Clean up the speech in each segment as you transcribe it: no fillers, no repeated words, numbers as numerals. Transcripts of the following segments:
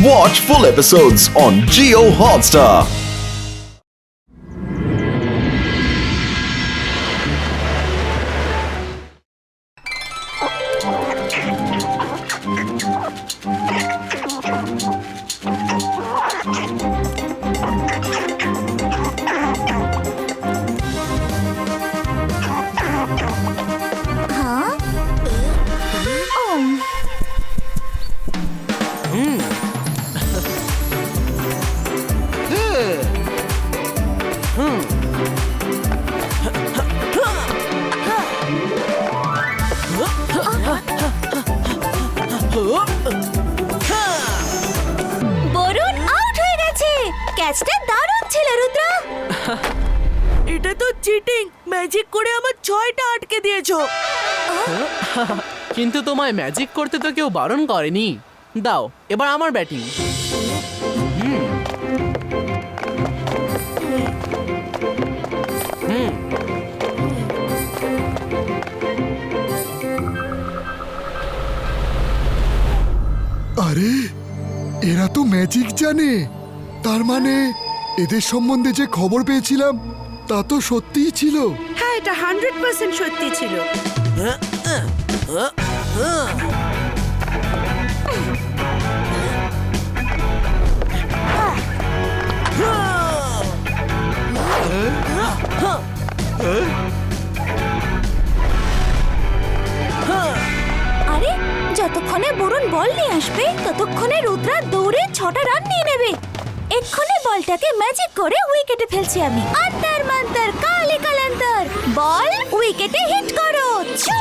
Watch full episodes on Jio Hotstar. Varun out হয়ে গেছে। ক্যাচটা দারুণ ছিল রুদ্রা। এটা তো চিটিং। ম্যাজিক করে আমার 6টা আটকে দিয়েছো। কিন্তু তোমায় ম্যাজিক করতে তো কেউ বারণ করেনি। দাও এবার আমার ব্যাটিং। আরে এরা তো ম্যাজিক জানে, তার মানে এদের সম্বন্ধে যে খবর পেয়েছিলাম তা তো সত্যিই ছিল। হ্যাঁ, এটা 100% সত্যি ছিল। আরে যতক্ষণে বরুণ বল নিয়ে আসবে ততক্ষণে রুদ্রা দৌড়ে 6টা রান নিয়ে নেবে। এক্ষুনি বলটাকে ম্যাজিক করে উইকেটে ফেলছি আমি। আন্তর মন্তর কালি কালান্তর, বল উইকেটে হিট করো। ছু!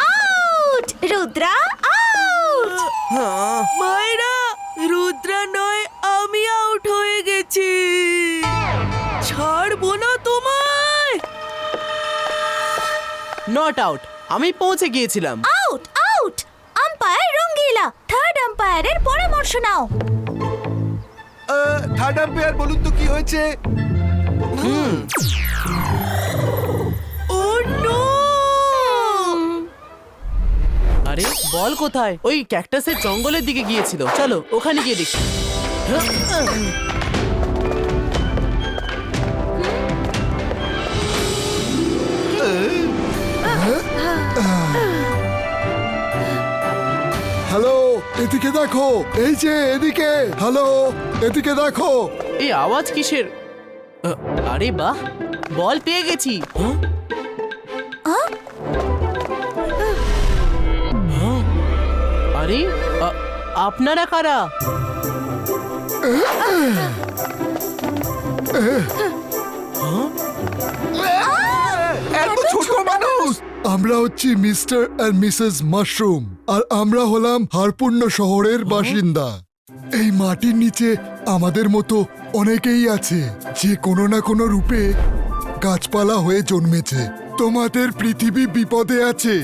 আউট! রুদ্রা আউট! মায়েরা, রুদ্রা নয়, আমি আউট হয়ে গেছি। ছাড়বো না তোমায়। নট আউট, আমি পৌঁছে গিয়েছিলাম। আউট! আউট! আম্পায়ার রঙ্গিলা, থার্ড আম্পায়ারের পরামর্শ নাও। থার্ড আম্পায়ার বলুন তো কি হয়েছে? ও নো! আরে বল কোথায়? ওই ক্যাকটাসের জঙ্গলের দিকে গিয়েছিল। চলো ওখানে গিয়ে দেখি। হ্যালো, এদিকে দেখো, এই যে এদিকে। হ্যালো, এদিকে দেখো। এই আওয়াজ কিসের? আরে বাহ, বল পেয়ে গেছি। আরে আপনারা কারা? এত ছোট মানুষ। আমরা হচ্ছি মিস্টার এন্ড মিসেস মাশরুম, আর আমরা হলাম হারপুণ্য শহরের বাসিন্দা। এই মাটির নিচে আমাদের মতো অনেকেই আছে যে কোনো না কোনো রূপে গাছপালা হয়ে জন্মেছে। তোমাদের পৃথিবী বিপদে আছে।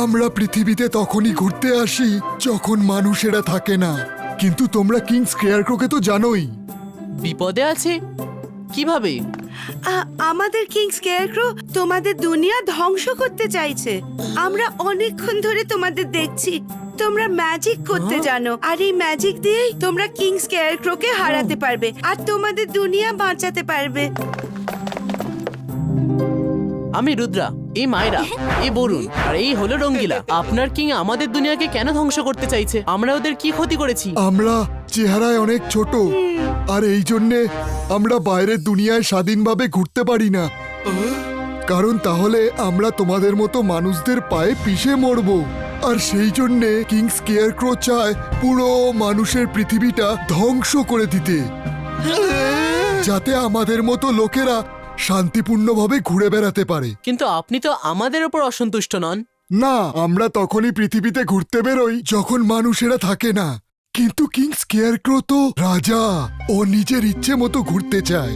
আমরা পৃথিবীতে তখনই ঘুরতে আসি যখন মানুষেরা থাকে না। কিন্তু তোমরা কিং স্কেয়ারক্রোকে তো জানোই। বিপদে আছে কিভাবে? আমাদের কিং স্কেয়ারক্রো তোমাদের দুনিয়া ধ্বংস করতে চাইছে। আমরা অনেকক্ষণ ধরে তোমাদের দেখছি। তোমরা ম্যাজিক করতে জানো, আর এই ম্যাজিক দিয়েই তোমরা কিং স্কেয়ারক্রোকে হারাতে পারবে আর তোমাদের দুনিয়া বাঁচাতে পারবে। আমি রুদ্রা, এই মায়েরা, এই বরুণ, আর এই হলো রঙ্গিলা। আপনার কিং আমাদের দুনিয়াকে কেন ধ্বংস করতে চাইছে? আমরা ওদের কি ক্ষতি করেছি? আমরা চেহারায় অনেক ছোট, আর এই জন্যে আমরা বাইরের দুনিয়ায় স্বাধীনভাবে ঘুরতে পারি না। কারণ তাহলে আমরা তোমাদের মতো মানুষদের পায়ে পিষে মরবো। আর সেই জন্যে কিং স্কেয়ারক্রো চায় পুরো মানুষের পৃথিবীটা ধ্বংস করে দিতে, যাতে আমাদের মতো লোকেরা শান্তিপূর্ণভাবে ঘুরে বেড়াতে পারে। কিন্তু আপনি তো আমাদের ওপর অসন্তুষ্ট নন। না, আমরা তখনই পৃথিবীতে ঘুরতে বেরোই যখন মানুষেরা থাকে না। কিন্তু কিং স্কেয়ারক্রো তো রাজা, ও নিজের ইচ্ছে মতো ঘুরতে চায়।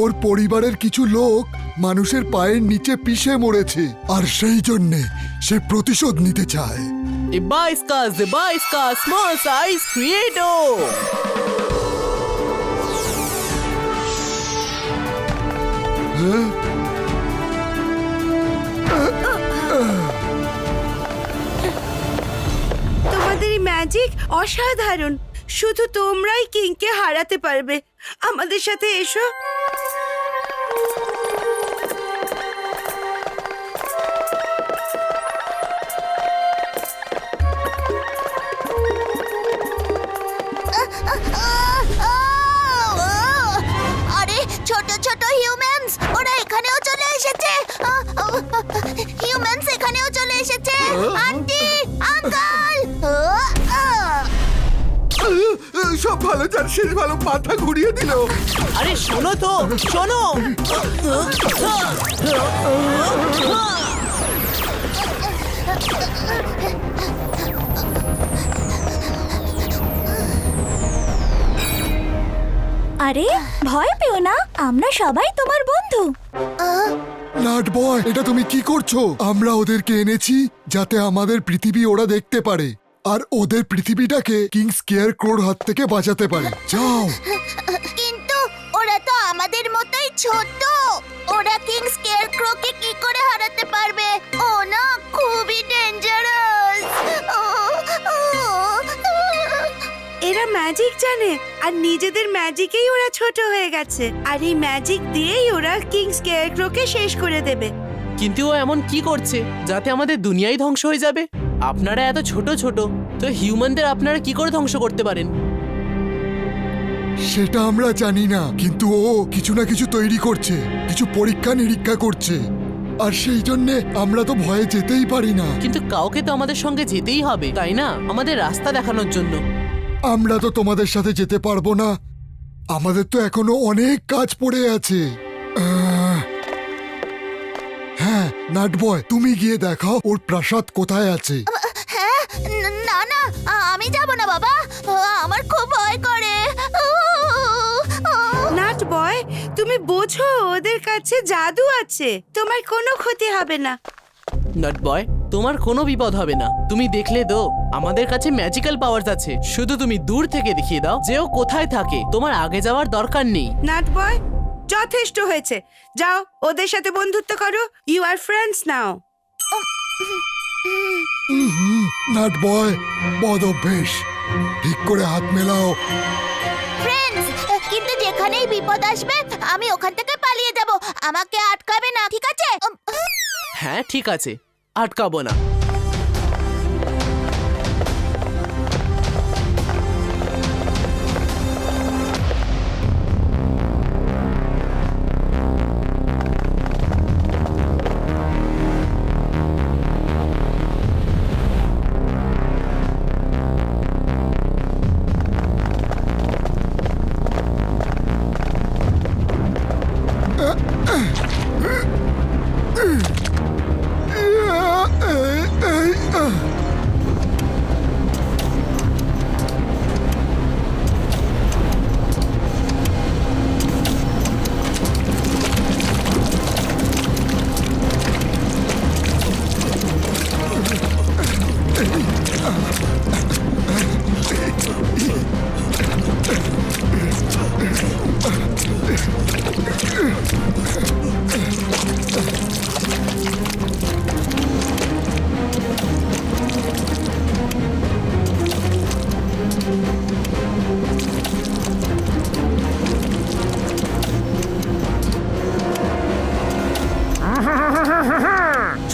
ওর পরিবারের কিছু লোক মানুষের পায়ের নিচে পিষে মরেছে আর সেই জন্যে সে প্রতিশোধ নিতে চায়। Zebaiskas, small size creator! তোমাদের এই ম্যাজিক অসাধারণ। শুধু তোমরাই কিংকে হারাতে পারবে। আমাদের সাথে এসো। আরে ছোট ছোট হিউম্যানস, ওরা এখানেও চলে এসেছে। হিউম্যানস এখানেও চলে এসেছে। Aunty, uncle. সব ভালো যার শেষ ভালো, মাথা ঘুরিয়ে দিল। আরে শোনো তো, শোনো! আরে ভয় পেও না, আমরা সবাই তোমার বন্ধু। নাট বয়, এটা তুমি কি করছো? আমরা ওদেরকে এনেছি যাতে আমাদের পৃথিবী ওরা দেখতে পারে আর ওদের পৃথিবীটাকে কিং স্কেয়ারক্রোর হাত থেকে বাঁচাতে পারে। যাও। কিন্তু ওরা তো আমাদের মতোই ছোট। ওরা কিং স্কেয়ারক্রোকে কি করে হারাতে পারবে? ও না খুবই ডেঞ্জারাস। এরা ম্যাজিক জানে আর নিজেদের ম্যাজিকেই ওরা ছোট হয়ে গেছে। আর এই ম্যাজিক দিয়েই ওরা কিং স্কেয়ারক্রোকে শেষ করে দেবে। কিন্তু ও এমন কি করছে যাতে আমাদের দুনিয়াই ধ্বংস হয়ে যাবে? আপনারা এত ছোট ছোট, তো হিউম্যানদের আপনারা কি করে ধ্বংস করতে পারেন? সেটা আমরা জানি না, কিন্তু ও কিছু না কিছু তৈরি করছে, কিছু পরীক্ষা নিরীক্ষা করছে। আর সেই জন্যে আমরা তো ভয়ে যেতেই পারি না। কিন্তু কাউকে তো আমাদের সঙ্গে যেতেই হবে, তাই না? আমাদের রাস্তা দেখানোর জন্য। আমরা তো তোমাদের সাথে যেতে পারবো না, আমাদের তো এখনো অনেক কাজ পড়ে আছে। হ্যাঁ নাট বয়, তুমি গিয়ে দেখাও ওর প্রাসাদ কোথায় আছে। হ্যাঁ, না না, আমি যাব না বাবা, আমার খুব ভয় করে। নাট বয়, তুমি বোঝো ওদের কাছে জাদু আছে, তোমার কোনো ক্ষতি হবে না। নাট বয়, তোমার কোনো বিপদ হবে না। তুমি দেখলে তো আমাদের কাছে ম্যাজিক্যাল পাওয়ারস আছে। শুধু তুমি দূর থেকে দেখিয়ে দাও যে ও কোথায় থাকে। তোমার আগে যাওয়ার দরকার নেই। নাট বয়, যথেষ্ট হয়েছে, যাও ওদের সাথে বন্ধুত্ব করো। You are friends now. নাট বয়, বদ অভ্যেস, ঠিক করে হাত মেলাও। ফ্রেন্ডস, কিন্তু যেখানেই বিপদ আসবে আমি ওখান থেকে পালিয়ে যাব। আমাকে আটকাবে না, ঠিক আছে? হ্যাঁ ঠিক আছে, আটকাবো না।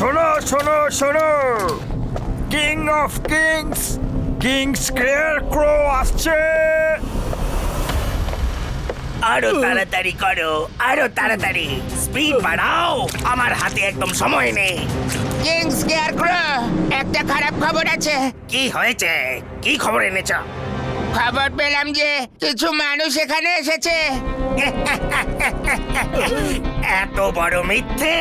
শোনো শোনো শোনো, কিং অফ কিংস, কিং স্কেয়ারক্রো আসছে। আরো তাড়াতাড়ি করো, আরো তাড়াতাড়ি, স্পিড বাড়াও, আমার হাতে একদম সময় নেই। কিং স্কেয়ারক্রো, একটা খারাপ খবর আছে। কি হয়েছে? কি খবর এনেছ? খবর পেলাম যে কিছু মানুষ এখানে এসেছে। এত বড় মিথ্যে!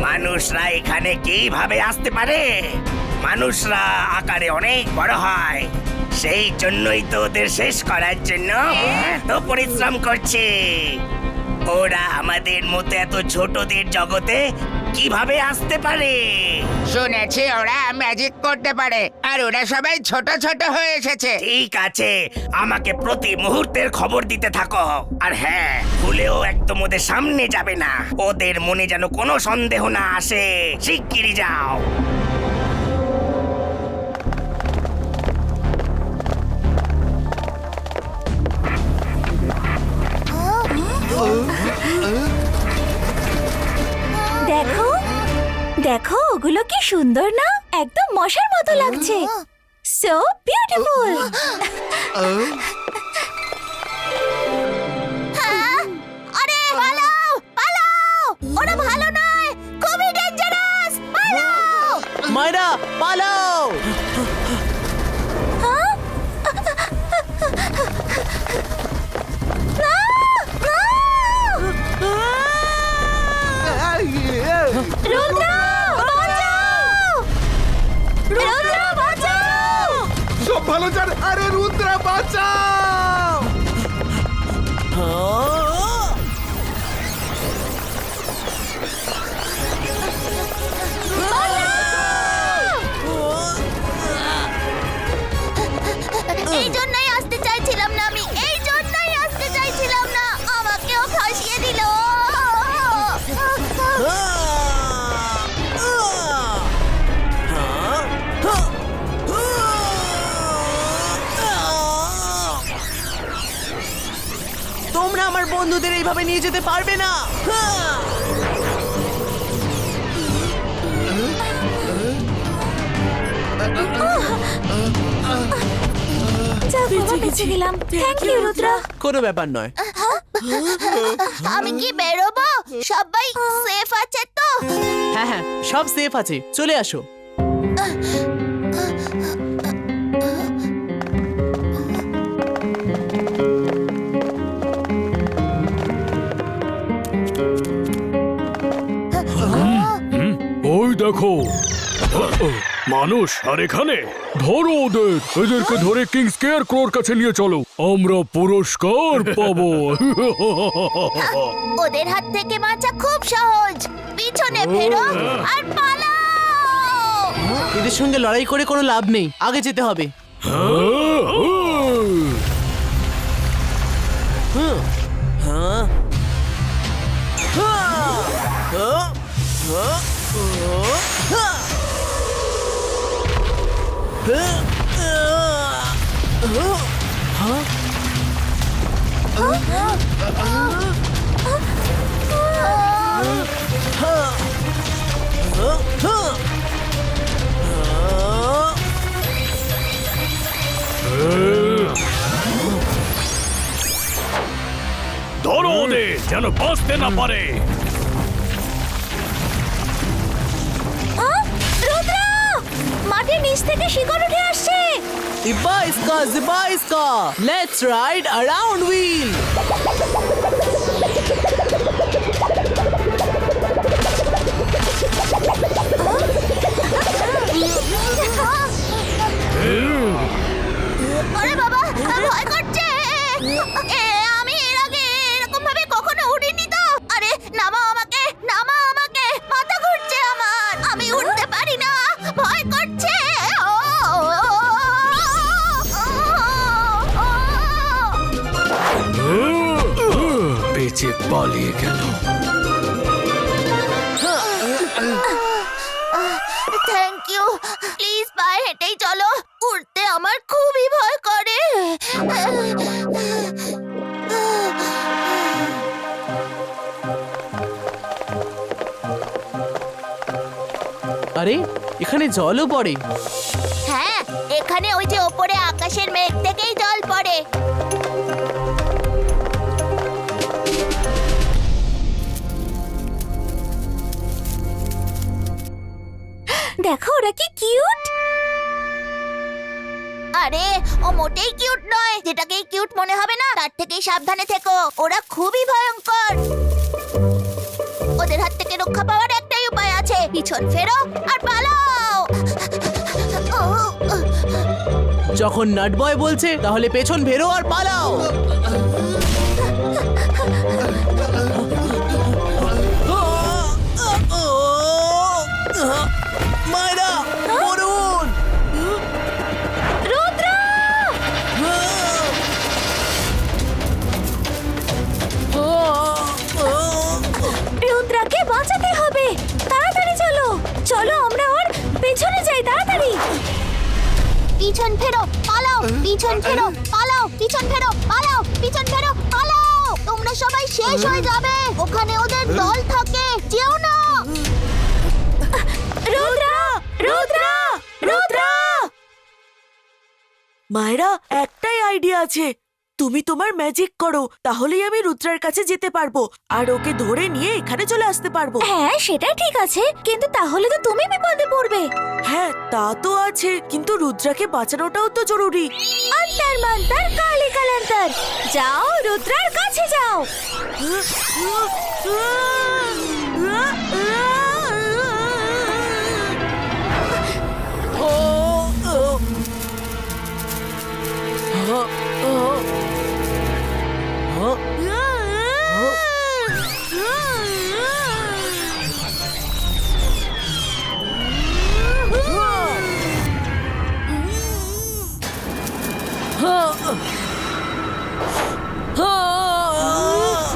মানুষরা এখানে কিভাবে আসতে পারে? মানুষরা আকারে অনেক বড় হয়, সেই জন্যই তো ওদের শেষ করার জন্য এত পরিশ্রম করছে। ওরা আমাদের মতো এত ছোটদের জগতে কিভাবে আসতে পারে? শুনেছি ওরা ম্যাজিক করতে পারে আর ওরা সবাই ছোট ছোট হয়ে এসেছে। ঠিক আছে, আমাকে প্রতি মুহূর্তের খবর দিতে থাকো। আর হ্যাঁ, ভুলেও একদম ওদের সামনে যাবে না। ওদের মনে যেন কোনো সন্দেহ না আসে। শিগগিরই যাও। দেখো দেখো, ওগুলো কি সুন্দর না? একদম মশার মতো লাগছে। So beautiful. আরে পালাও পালাও, ওরা ভালো নয়, খুবই ডেঞ্জারাস। পালাও মায়েরা পালাও! রুদ্র বাঁচাও! রুদ্র বাঁচাও! সব ভালো যার, আরে রুদ্রা বাঁচাও! এই জন্যই আসতে চাইছিলাম না আমি, এই জন্যই আসতে চাইছিলাম না। আমাকেও ফাঁসিয়ে দিল। তোমরা আমার বন্ধুদের এইভাবে নিয়ে যেতে পারবে না। যাক বাবা, বেঁচে গেলাম। থ্যাংক ইউ রুদ্র। কোনো ব্যাপার নয়। আমি কি বেরোবো? সবাই সেফ আছে তো? হ্যাঁ হ্যাঁ, সব সেফ আছে, চলে আসো। ওই দেখো মানুষ, আর এখানে ধরো ওদের, এদেরকে ধরে কিং স্কেয়ার ক্রোর কাছে নিয়ে চলো, আমরা পুরস্কার পাবো। ওদের হাত থেকে বাঁচা খুব সহজ। পিছনে ফেরো আর পালাও। এদের সঙ্গে লড়াই করে কোনো লাভ নেই, আগে যেতে হবে। ধরো ওদের যেন বাঁচতে না পারে। রুদ্র, মাটির নিচ থেকে শিকড় উঠে আসছে। জিব্বা ইসকা, লেটস রাইড অ্যারাউন্ড হুইল। আরে বাবা, ভয় করছে। আমি এর আগে এরকম ভাবে কখনো উঠিনি তো। আরে নামাও আমাকে, নামাও আমাকে, মাথা ঘুরছে আমার, আমি উঠতে পারি না, ভয় করছে। বেঁচে পালিয়ে গেল। Thank you. প্লিজ পায়ে হেঁটেই চলো, উঠতে আমার খুবই ভয় করে। আরে এখানে জলও পড়ে। হ্যাঁ, এখানে ওই যে ওপরে আকাশের মেঘ থেকেই জল পড়ে। দেখো ওরা কি কিউট। আরে ও মোটেই কিউট নয়। যেটাকেই কিউট মনে হবে না, তার থেকেই সাবধানে থেকো। ওরা খুবই ভয়ঙ্কর। ওদের হাত থেকে রক্ষা পাওয়ার একটাই উপায় আছে, পিছন ফেরো আর পালাও। যখন নাট বয় বলছে তাহলে পেছন ফেরো আর পালাও। রুদ্রাকে বাঁচাতে হবে। তাড়াতাড়ি চলো, চলো আমরা ওর পেছনে যাই, তাড়াতাড়ি। পিছন ফেরো, পালাও, পিছন ফেরো, পালাও, পিছন ফেরো, পালাও, পিছন ফেরো, পালাও। তোমরা সবাই শেষ হয়ে যাবে, ওখানে ওদের দল থাকে, যেও না। রুদ্রা, রুদ্রা, রুদ্রা। মায়েরা, একটাই আইডিয়া আছে। তুমি তোমার ম্যাজিক করো, তাহলেই আমি রুদ্রার কাছে যেতে পারবো আর ওকে ধরে নিয়ে এখানে চলে আসতে পারবো। হ্যাঁ, সেটা ঠিক আছে, কিন্তু তাহলে তো তুমি বিপদে পড়বে। হ্যাঁ, তা তো আছে, কিন্তু রুদ্রাকে বাঁচানোটাও তো জরুরি। অন্তর মন্তর কালী কালান্তর, যাও রুদ্রার কাছে যাও।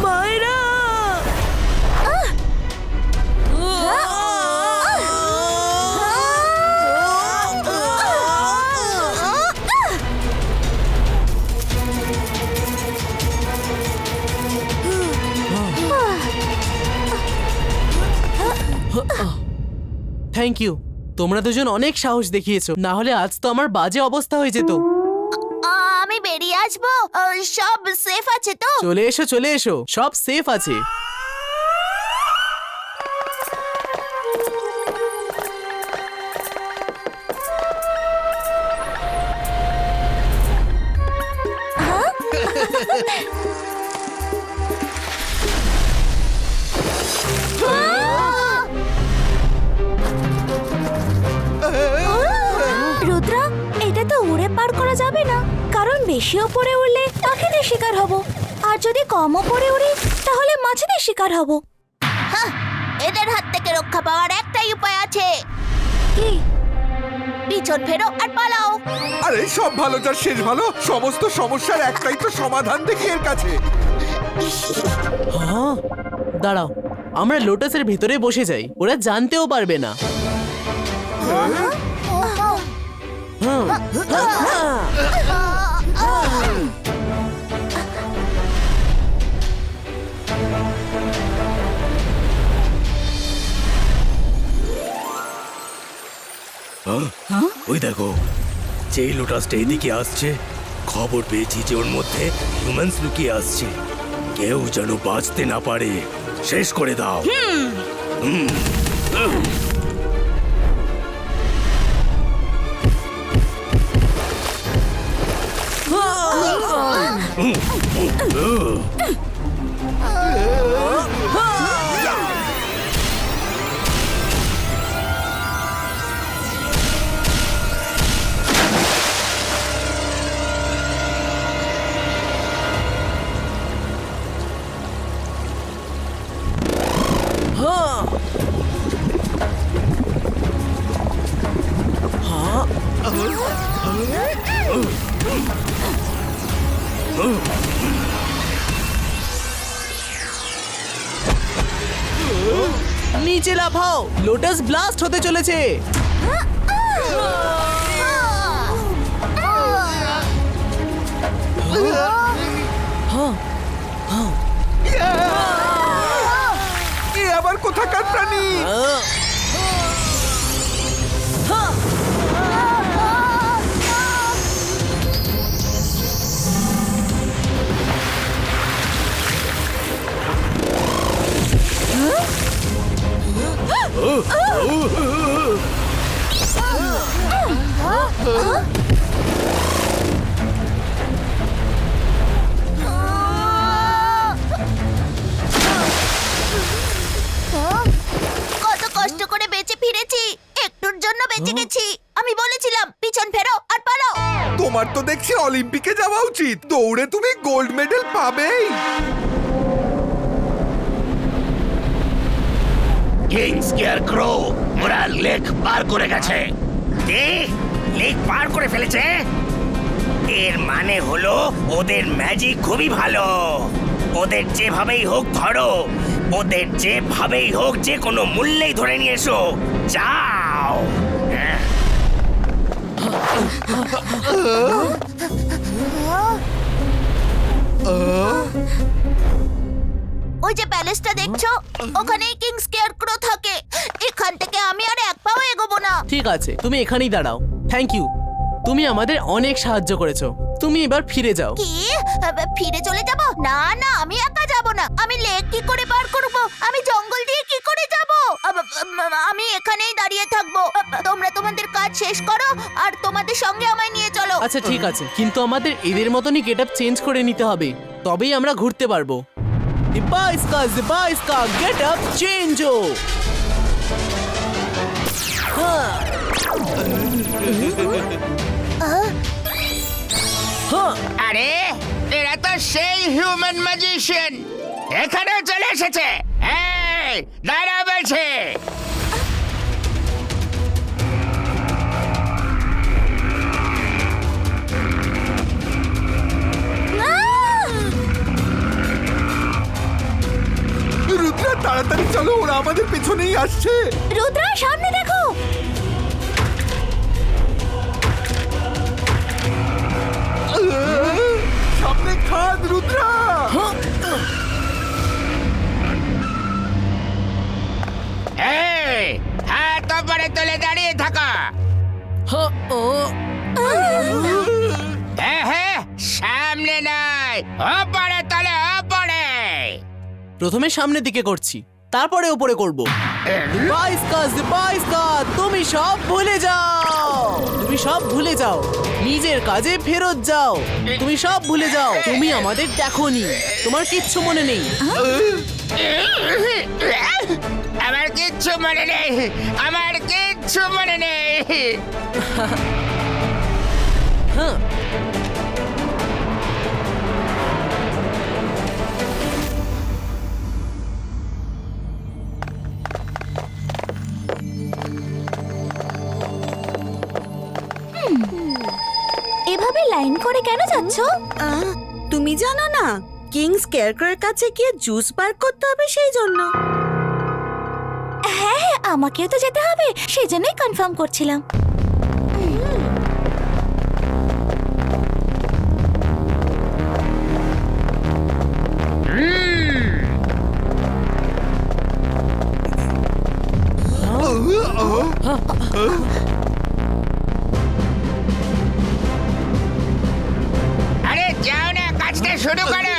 মায়েরা, থ্যাংক ইউ, তোমরা দুজন অনেক সাহস দেখিয়েছো, না হলে আজ তো আমার বাজে অবস্থা হয়ে যেত। আমি বেরিয়ে আসবো, সব সেফ আছে তো? চলে এসো, চলে এসো, সব সেফ আছে। রুদ্রা, এটা তো উড়ে পার করা যাবে না, কারণ বেশি ওপরে উড়লে পাখিদের শিকার হব, আর যদি কম ওপরে উড়ি তাহলে মাছেদের শিকার হব। এদের হাত থেকে রক্ষা পাওয়ার একটাই উপায় আছে। কি? পিছন ফেরো আর পালাও। আরে সব ভালো যার শেষ ভালো, সমস্ত সমস্যার একটাই তো সমাধান দেখি এর কাছে। হ্যাঁ, দাঁড়াও, আমরা লোটাসের ভেতরে বসে যাই, ওরা জানতেও পারবে না। ওই দেখো, যেই লোটাসটা এদিকে আসছে, খবর পেয়েছি যে ওর মধ্যে হিউম্যানস লুকিয়ে আসছে। কেউ যেন বাঁচতে না পারে, শেষ করে দাও। নিচে লাফাও, লোটাস ব্লাস্ট হতে চলেছে। এ আবার কোথাকার প্রাণী? কত কষ্ট করে বেঁচে ফিরেছি, একটুর জন্য বেঁচে গেছি। আমি বলেছিলাম পিছন ফেরো আর পালাও। তোমার তো দেখছি অলিম্পিকে যাওয়া উচিত, দৌড়ে তুমি গোল্ড মেডেল পাবেই। কিং স্কেয়ারক্রো ওরা লেক পার করে গেছে। লেক পার করে ফেলেছে, এর মানে হলো ওদের ম্যাজিক খুবই ভালো। ওদের যেভাবেই হোক ধরো, ওদের যেভাবেই হোক যে কোনো মূল্যেই ধরে নিয়ে এসো। যাও। ওই যে প্যালেসটা দেখছো, ওখানেই কিং স্কেয়ারক্রো থাকে। এখান থেকে আমি আর এক পাও এগোবো না। ঠিক আছে, তুমি এখানেই দাঁড়াও। থ্যাংক ইউ, তুমি আমাদের অনেক সাহায্য করেছো। তুমি এবার ফিরে যাও। কি ফিরে চলে যাব? না না, আমি একা যাব না। আমি লেক কি করে পার করব? আমি জঙ্গল দিয়ে কি করে যাব? আমি এখানেই দাঁড়িয়ে থাকবো। তোমরা তোমাদের কাজ শেষ করো আর তোমাদের সঙ্গে আমায় নিয়ে চলো। আচ্ছা ঠিক আছে, কিন্তু আমাদের এদের মতনই গেটআপ চেঞ্জ করে নিতে হবে, তবেই আমরা ঘুরতে পারবো। জিবাইস্কা গেটআপ চেঞ্জো। হ্যাঁ হ্যাঁ, আরে এরা তো সেই হিউম্যান ম্যাজিশিয়ান, এখানে চলে এসেছে। এই দাঁড়া বলছে। রুদ্রা তাড়াতাড়ি চলো, ওরা আমাদের পেছনেই আসছে। রুদ্রা, সামনে দেখো। সামনে খাদ, রুদ্রা। এই হাত উপরে তুলে দাঁড়িয়ে থাকো। হ্যাঁ, সামনে নয়, ওপরে তলে ওপরে। প্রথমে সামনের দিকে করছি, তারপরে উপরে করব। জিবাইস্কা, তুমি সব ভুলে যাও। তুমি সব ভুলে যাও, নিজের কাজে ফেরত যাও। তুমি সব ভুলে যাও, তুমি আমাদের দেখোনি, তোমার কিচ্ছু মনে নেই। আমার কিচ্ছু মনে নেই, আমার কিচ্ছু মনে নেই। হ্যাঁ, এভাবে লাইন করে কেন যাচ্ছ? তুমি জানো না, কিং স্কেয়ারক্রোর কাছে গিয়ে জুস বার করতে হবে, সেই জন্য। হ্যাঁ হ্যাঁ, আমাকেও তো যেতে হবে, সেই জন্যই কনফার্ম করছিলাম। আরে যাও না, কাজটা শুরু করো।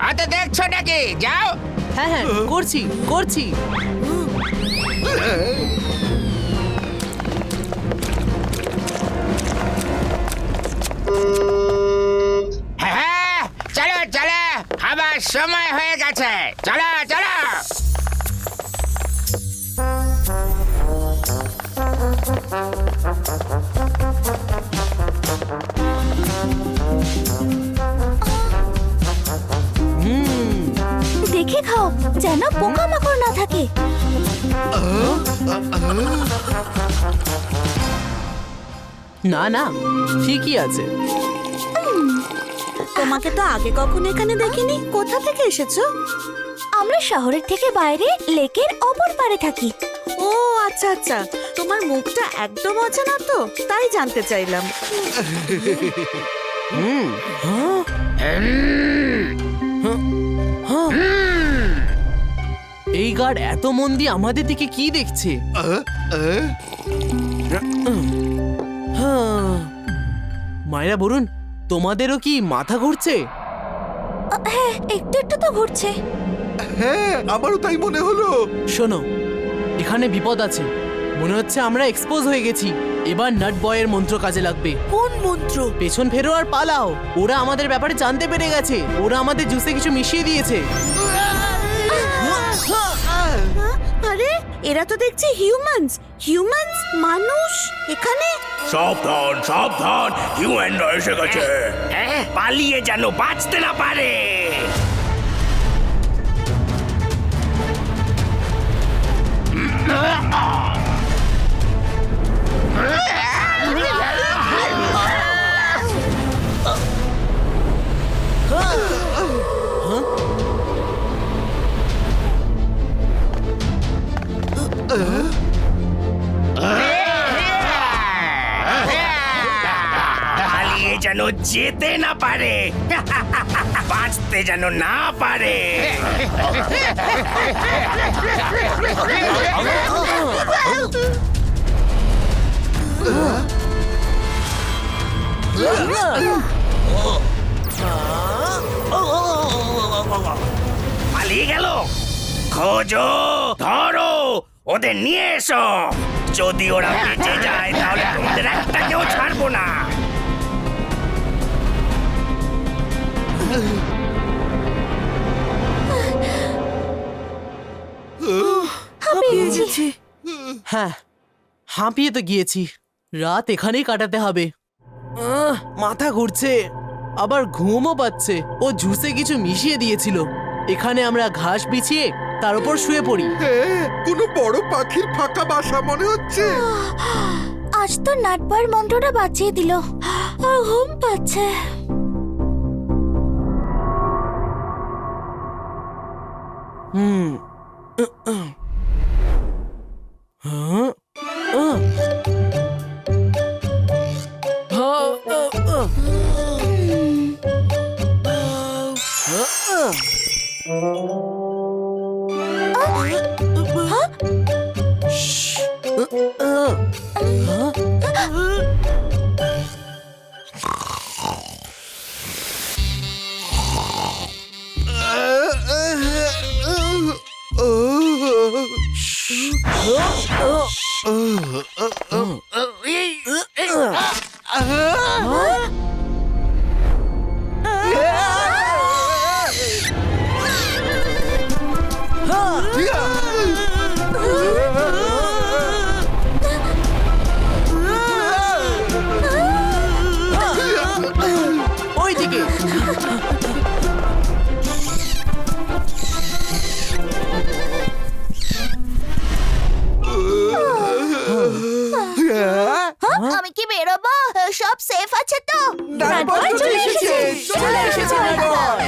অত দেখছো নাকি? যাও। হ্যাঁ হ্যাঁ, করছি করছি। হ্যাঁ, চলো চলো, আবার সময় হয়ে গেছে। চলো চলো। দেখে খাও, যেন পোকামাকড় না থাকে। না না, ঠিকই আছে। তোমাকে তো আগে কখনো এখানে দেখিনি। কোথা থেকে এসেছো? আমরা শহরের থেকে বাইরে লেকের অপর পারে থাকি। ও আচ্ছা আচ্ছা, তোমার মুখটা একদম অচেনা তো, তাই জানতে চাইলাম। এই গার্ড এত মন দিয়ে আমাদের দিকে কি দেখছে? মায়েরা বলুন, তোমাদেরও কি মাথা ঘুরছে? হ্যাঁ, একটু একটু তো ঘুরছে। হ্যাঁ, আমারও তাই মনে হলো। শোনো, এখানে বিপদ আছে। মনে হচ্ছে আমরা এক্সপোজ হয়ে গেছি। এবার নাট বয়ের মন্ত্র কাজে লাগবে। কোন মন্ত্র? পেছন ফেরো আর পালাও। ওরা আমাদের ব্যাপারে জানতে পেরে গেছে। ওরা আমাদের জুসে কিছু মিশিয়ে দিয়েছে। আরে এরা তো দেখছি হিউম্যানস, মানুষ এখানে। সাবধান সাবধান, হিউম্যানরা এসে গেছে। পালিয়ে যেন বাঁচতে না পারে। পালিয়ে যেন যেতে না পারে, বাঁচতে যেন না পারে। পালিয়ে গেল। খোঁজো, ধরো, ওদের নিয়ে এসো। যদি ওরা বেঁচে যায় তাহলে তোমাদের একটাকেও ছাড়বো না। গেছি। হ্যাঁ, হাঁপিয়ে তো গিয়েছি। রাত এখানেই কাটাতে হবে। মাথা ঘুরছে, আবার ঘুমও পাচ্ছে। ও জুসে কিছু মিশিয়ে দিয়েছিল। এখানে আমরা ঘাস বিছিয়ে তার উপর শুয়ে পড়ি। কোনো বড় পাখির ফাঁকা বাসা মনে হচ্ছে। আজ তো নাটবয়ের মন্ত্রটা বাঁচিয়ে দিল। আর ঘুম পাচ্ছে। হুম। হ্যাঁ? ওইদিকে। আমি কি বেরোবো? সব সেফ আছে তো? নাটবয় চলে এসেছে, চলে এসেছে নাটবয়।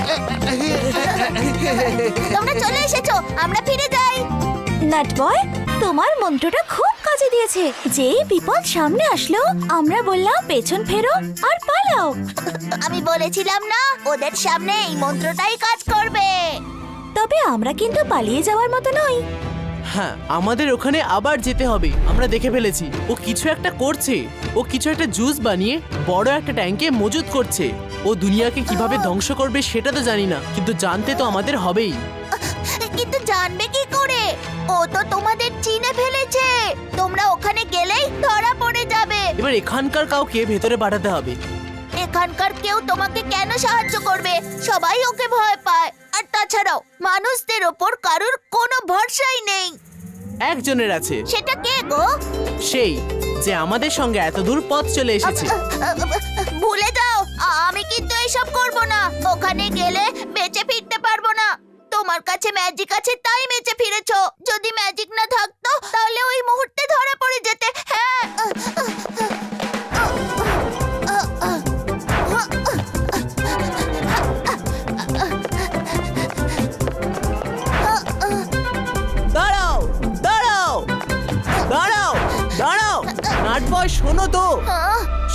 তোমরা চলে এসেছো, আমরা ফিরে যাই। নাটবয়, তোমার মন্ত্রটা খুব কাজে দিয়েছে। যেই বিপদ সামনে আসলো আমরা বললাম পেছন ফেরো আর পালাও। আমি বলেছিলাম না ওদের সামনে এই মন্ত্রটাই কাজ করবে। তবে আমরা কিন্তু পালিয়ে যাওয়ার মতো নই। হ্যাঁ, আমাদের ওখানে আবার যেতে হবে। আমরা দেখে ফেলেছি ও কিছু একটা করছে। ও কিছু একটা জুস বানিয়ে বড় একটা ট্যাঙ্কে মজুত করছে। ও দুনিয়াকে কিভাবে ধ্বংস করবে সেটা তো জানি না, কিন্তু জানতে তো আমাদের হবেই। কিন্তু জানবে কি করে? ও তো তোমাদের চিনে ফেলেছে। তোমরা ওখানে গেলেই ধরা পড়ে যাবে। এবার এখানকার কাউকে ভেতরে পাঠাতে হবে। এখানকার কেউ তোমাকে কেন সাহায্য করবে? সবাই ওকে ভয় পায়। আর তাছাড়াও মানুষদের ওপর কারোর কোনো ভরসাই নেই। একজনের আছে। সেটা কে গো? সেই যে আমাদের সঙ্গে এত দূর পথ চলে এসেছে। ভুলে যাও, আমি কিন্তু এসব করব না। ওখানে গেলে বেঁচে ফিরতে পারবো না। তোমার কাছে ম্যাজিক আছে তাই বেঁচে ফিরেছো। যদি ম্যাজিক না থাকতো তাহলে ওই মুহূর্তে ধরা পড়ে যেতে। হ্যাঁ। দাঁড়াও, দাঁড়াও, দাঁড়াও, দাঁড়াও। নাটবয়, শোনো তো।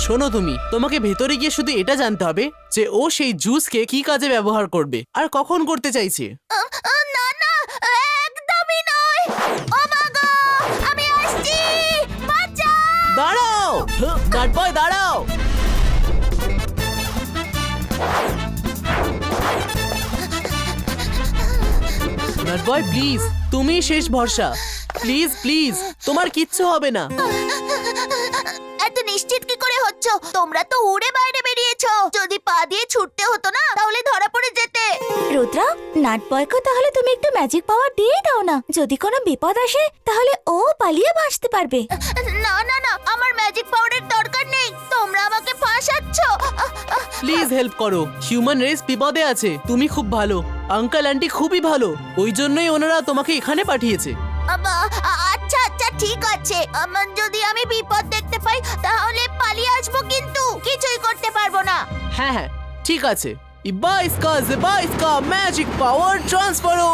শোনো, তোমাকে ভেতরে গিয়ে শুধু এটা জানতে হবে যে ও সেই জুসকে কি কাজে ব্যবহার করবে আর কখন করতে চাইছে। না না, একদমই নয়। ও মা গো, আমি আসছি, বাঁচাও। দাঁড়াও, নাটবয়, দাঁড়াও। নাটবয়, প্লিজ, তুমি শেষ ভরসা। প্লিজ প্লিজ, তোমার কিচ্ছু হবে না। এত নিশ্চিত কি করে হচ্ছ? তোমরা তো উড়ে বাইরে বেরিয়েছো। যদি পা দিয়ে ছুটতে হতো না তাহলে ধরা পড়ে যেতে। রুদ্রা, নাটবয়কে তাহলে তুমি একটু ম্যাজিক পাওয়ার দিয়ে দাও না। যদি কোনো বিপদ আসে তাহলে ও পালিয়ে বাঁচতে পারবে। না না না, আমার ম্যাজিক পাওয়ারের দরকার নেই। তোমরা আমাকে ফাঁসাচ্ছ। প্লিজ হেল্প করো। হিউম্যান রেস বিপদে আছে। তুমি খুব ভালো, আঙ্কেল আন্টি খুবই ভালো। ওই জন্যই ওনারা তোমাকে এখানে পাঠিয়েছে। আচ্ছা আচ্ছা, ঠিক আছে। যদি আমি বিপদ দেখতে পাই তাহলে পালিয়ে আসবো, কিন্তু কিছুই করতে পারবো না। হ্যাঁ হ্যাঁ, ঠিক আছে। ইবাইসকা জেবাইসকা ম্যাজিক পাওয়ার ট্রান্সফারো।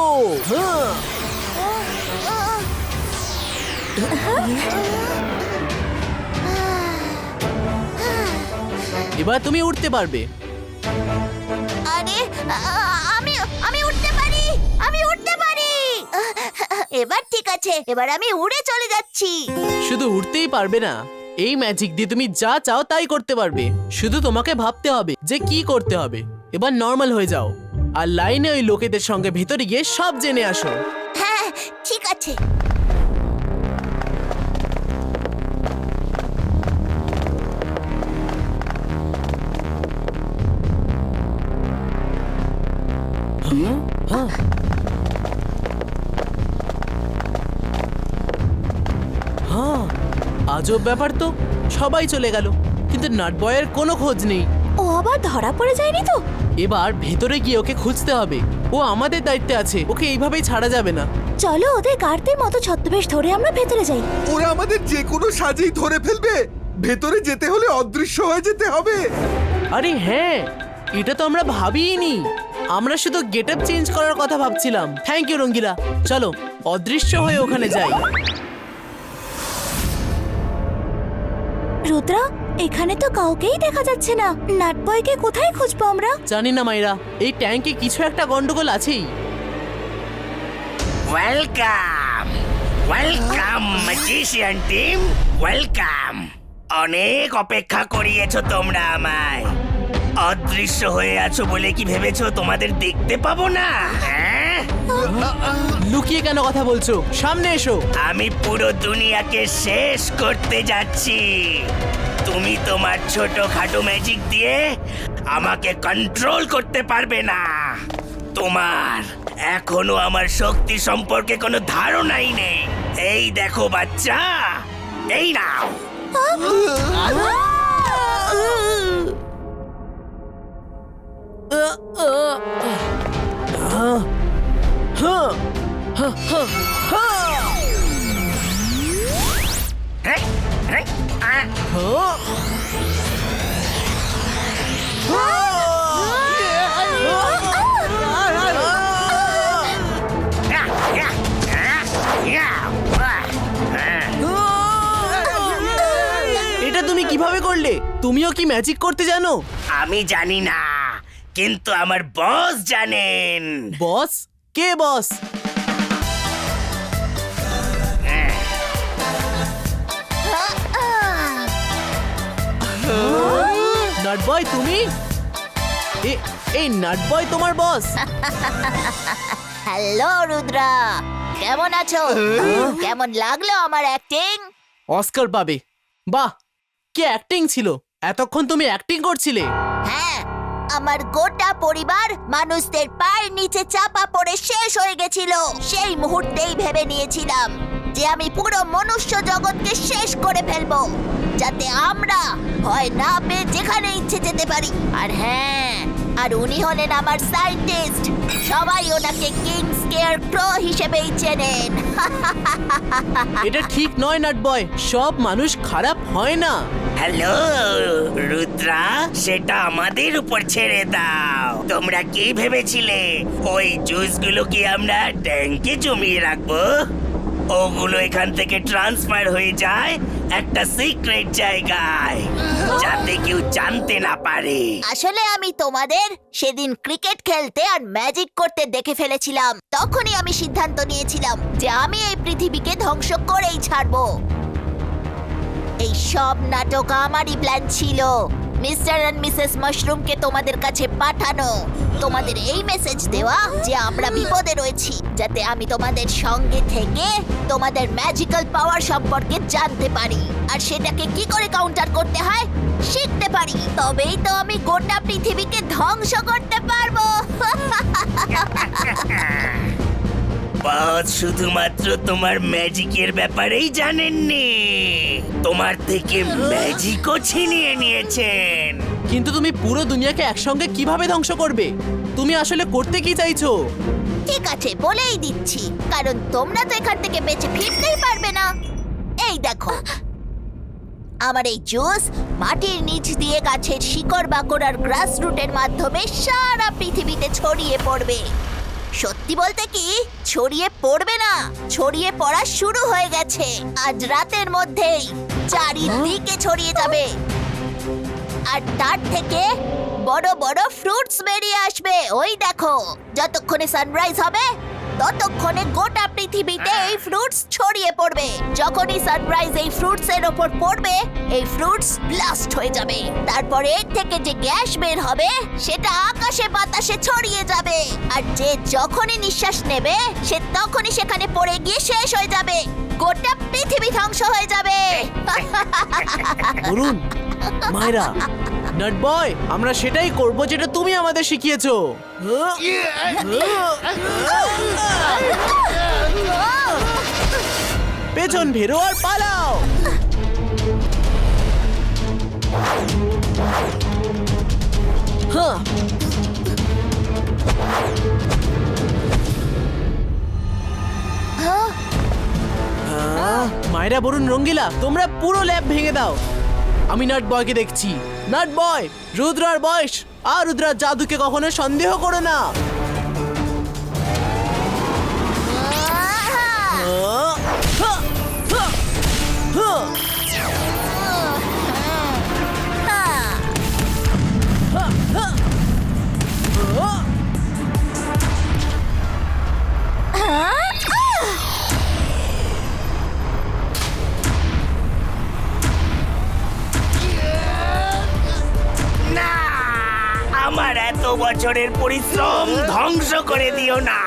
এবার তুমি উঠতে পারবে। আরে আমি আমি উঠতে পারি, আমি উঠতে পারি। এবার ঠিক আছে, এবার আমি উড়ে চলে যাচ্ছি। শুধু উঠতেই পারবে না, এই ম্যাজিক দিয়ে তুমি যা চাও তাই করতে পারবে। শুধু তোমাকে ভাবতে হবে যে কি করতে হবে। এবার নর্মাল হয়ে যাও আর লাইনে ওই লোকেদের সঙ্গে ভেতরে গিয়ে সব জেনে আসো। হ্যাঁ ঠিক আছে। হ্যাঁ, আজব ব্যাপার তো, সবাই চলে গেল কিন্তু নাটবয়ের কোনো খোঁজ নেই। ও আবার ধরা পড়ে যায়নি তো? এবার ভেতরে গিয়ে ওকে খুঁজতে হবে। ও আমাদের দায়িত্বে আছে, ওকে এইভাবেই ছাড়া যাবে না। চলো ওদের গার্ডদের মতো ছদ্মবেশ ধরে আমরা ভেতরে যাই। ওরা আমাদের যে কোনো সাজেই ধরে ফেলবে। ভেতরে যেতে হলে অদৃশ্য হয়ে যেতে হবে। আরে হ্যাঁ, এটা তো আমরা ভাবিইনি। আমরা শুধু গেটআপ চেঞ্জ করার কথা ভাবছিলাম। থ্যাংক ইউ রঙ্গিলা। চলো অদৃশ্য হয়ে ওখানে যাই। রুদ্রা, এখানে তো কাউকেই দেখা যাচ্ছে না। নাটবয়কে কোথায় খুঁজবো আমরা? জানি না মাইরা, এই ট্যাঙ্কে কিছু একটা গন্ডগোল আছেই। Welcome welcome magician team, welcome. অনেক অপেক্ষা করিয়েছো তোমরা আমায়। অদৃশ্য হয়ে আছো বলে কি ভেবেছো তোমাদের দেখতে পাবো না? হ্যাঁ, লুকিয়ে কেন কথা বলছো? সামনে এসো। আমি পুরো দুনিয়াকে শেষ করতে যাচ্ছি। তুমি তোমার ছোটখাটো ম্যাজিক দিয়ে আমাকে কন্ট্রোল করতে পারবে না। তোমার এখনো আমার শক্তি সম্পর্কে কোনো ধারণাই নেই। এই দেখো বাচ্চা, এই নাও। হ্যাঁ, হ্যাঁ, এটা তুমি কিভাবে করলে? তুমিও কি ম্যাজিক করতে জানো? আমি জানি না, কিন্তু আমার বস জানেন। বস? কে বস? নাটবয় তুমি? এই নাটবয় তোমার বস? হ্যালো রুদ্রা, কেমন আছো? কেমন লাগলো আমার অ্যাক্টিং? অস্কার পাবে। বাহ, কি অ্যাক্টিং ছিল! এতক্ষণ তুমি অ্যাক্টিং করছিলে? হ্যাঁ, আমার গোটা পরিবার মানুষদের পায়ের নিচে চাপা পড়ে শেষ হয়ে গেছিল। সেই মুহূর্তেই ভেবে নিয়েছিলাম যে আমি পুরো মনুষ্য জগৎকে শেষ করে ফেলবো, যাতে আমরা ভয় না পেয়ে যেখানে ইচ্ছে যেতে পারি। আর হ্যাঁ, আর উনি হলেন আমার সায়েন্টিস্ট। সবাই ওনাকে কিং স্কেয়ারক্রো হিসেবেই চেনেন। এটা ঠিক নয় নাটবয়, সব মানুষ খারাপ হয় না। হ্যালো রুদ্রা, সেটা আমাদের উপর ছেড়ে দাও। তোমরা কি ভেবেছিলে ওই জুসগুলো কি আমরা ট্যাঙ্কে জমিয়ে রাখবো? ওগুলো এখান থেকে ট্রান্সফার হয়ে যায় একটা সিক্রেট জায়গায়, যাতে কেউ জানতে না পারে। আসলে আমি তোমাদের সেদিন ক্রিকেট খেলতে আর ম্যাজিক করতে দেখে ফেলেছিলাম। তখনই আমি সিদ্ধান্ত নিয়েছিলাম যে আমি এই পৃথিবীকে ধ্বংস করেই ছাড়বো। এই সব নাটক আমারই প্ল্যান ছিল। মিস্টার এন্ড মিসেস মাশরুমকে তোমাদের কাছে পাঠানো, তোমাদের এই মেসেজ দেওয়া যে আমরা বিপদে রয়েছি, যাতে আমি তোমাদের সঙ্গে থেকে তোমাদের ম্যাজিক্যাল পাওয়ার সম্পর্কে জানতে পারি আর সেটাকে কি করে কাউন্টার করতে হয় শিখতে পারি। তবেই তো আমি গোটা পৃথিবীকে ধ্বংস করতে পারবো। বস শুধুমাত্র তোমার ম্যাজিকের ব্যাপারেই জানেননি, তোমার থেকে ম্যাজিকও ছিনিয়ে নিয়েছেন। কিন্তু তুমি পুরো দুনিয়াকে একসঙ্গে কিভাবে ধ্বংস করবে? তুমি আসলে করতে কি চাইছো? ঠিক আছে, বলেই দিচ্ছি, কারণ তোমরা তো এখান থেকে বেঁচে ফিরতেই পারবে না। এই দেখো, আমার এই জুস মাটির নিচ দিয়ে গাছের শিকড় বাকড় আর গ্রাস রুটের মাধ্যমে সারা পৃথিবীতে ছড়িয়ে পড়বে। সত্যি বলতে কি ছড়িয়ে পড়বে না, ছড়িয়ে পড়া শুরু হয়ে গেছে। আজ রাতের মধ্যেই চারিদিকে ছড়িয়ে যাবে, আর তার থেকে বড় বড় ফ্রুটস বেরিয়ে আসবে। ওই দেখো, যতক্ষণে সানরাইজ হবে ততক্ষণে গোটা পৃথিবীতে এই ফ্রুটস ছড়িয়ে পড়বে। যখনই সানরাইজ এই ফ্রুটস এর ওপর পড়বে, এই ফ্রুটস ব্লাস্ট হয়ে যাবে। তারপরে এর থেকে যে গ্যাস বের হবে সেটা আকাশে বাতাসে ছড়িয়ে যাবে, আর যে যখনই নিঃশ্বাস নেবে সে তখনই সেখানে পড়ে গিয়ে শেষ হয়ে যাবে। গোটা পৃথিবী ধ্বংস হয়ে যাবে। বরুণ, মায়েরা, নাট বয়, আমরা সেটাই করব যেটা তুমি আমাদের শিখিয়েছো। পেছন ফেরো আর পালাও। হ্যাঁ, মায়েরা, বরুণ, রঙ্গিলা, তোমরা পুরো ল্যাব ভেঙে দাও। আমি নাট বয়কে দেখছি। নাট বয়, রুদ্রার বয়স আর রুদ্রার জাদুকে কখনো সন্দেহ করো না। আমার এত বছরের পরিশ্রম ধ্বংস করে দিও না।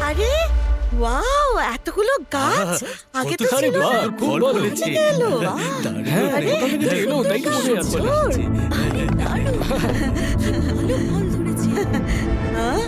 আরে ওয়াও, এতগুলো গাছ! আগে তো ছিল না। খুব ভালো হয়েছে। এলো, আরে তাই তো মনে আছে। ভালো ফল ধরেছে। হ্যাঁ?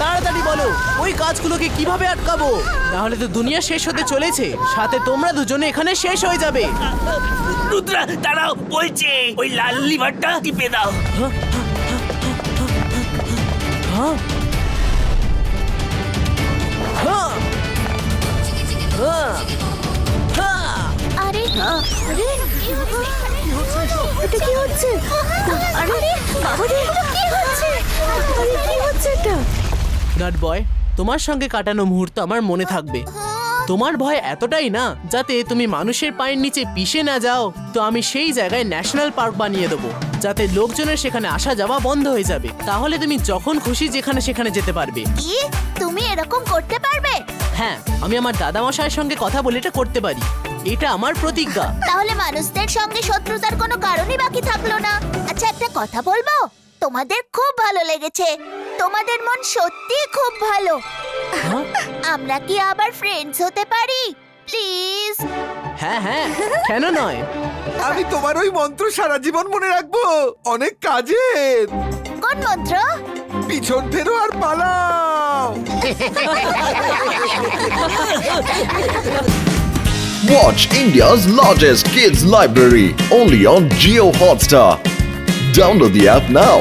তাড়াতাড়ি বলো, ওই গাছগুলোকে কিভাবে আটকাবো? নাহলে তো দুনিয়া শেষ হতে চলেছে, সাথে তোমরা দুজনে এখানে শেষ হয়ে যাবে। রুদ্রা, দাঁড়াও, বলছে ওই লাল লিভারটা টিপে দাও। হ্যাঁ, হ্যাঁ, হ্যাঁ, হ্যাঁ। আরে আরে এটা কি হচ্ছে? আরে বাবারে, কি হচ্ছে? আরে কি হচ্ছে এটা? নাট বয়, তোমার সঙ্গে কাটানো মুহূর্ত আমার মনে থাকবে। তোমার ভয় এতটাই না যাতে তুমি মানুষের পায়ের নিচে পিষে না যাও, তো আমি সেই জায়গায় ন্যাশনাল পার্ক বানিয়ে দেবো, যাতে লোকজনের সেখানে আসা যাওয়া বন্ধ হয়ে যাবে। তাহলে তুমি যখন খুশি যেখানে সেখানে যেতে পারবে। কি তুমি এরকম করতে পারবে? হ্যাঁ, আমি আমার দাদামশাইয়ের সঙ্গে কথা বলে এটা করতে পারি। এটা আমার প্রতিজ্ঞা। তাহলে মানুষদের সঙ্গে শত্রুতার কোনো কারণই বাকি থাকলো না। আচ্ছা, একটা কথা বলবো, তোমাদের খুব ভালো লেগেছে, তোমাদের মন সত্যি খুব ভালো। আমরা কি আবার ফ্রেন্ডস হতে পারি প্লিজ? হ্যাঁ হ্যাঁ, কেন নয়। আমি তোমার ওই মন্ত্র সারা জীবন মনে রাখবো, অনেক কাজের। কোন মন্ত্র? পিছন ফেরো আর পালাও। Watch India's largest kids library only on Geo Hotstar. Download the app now.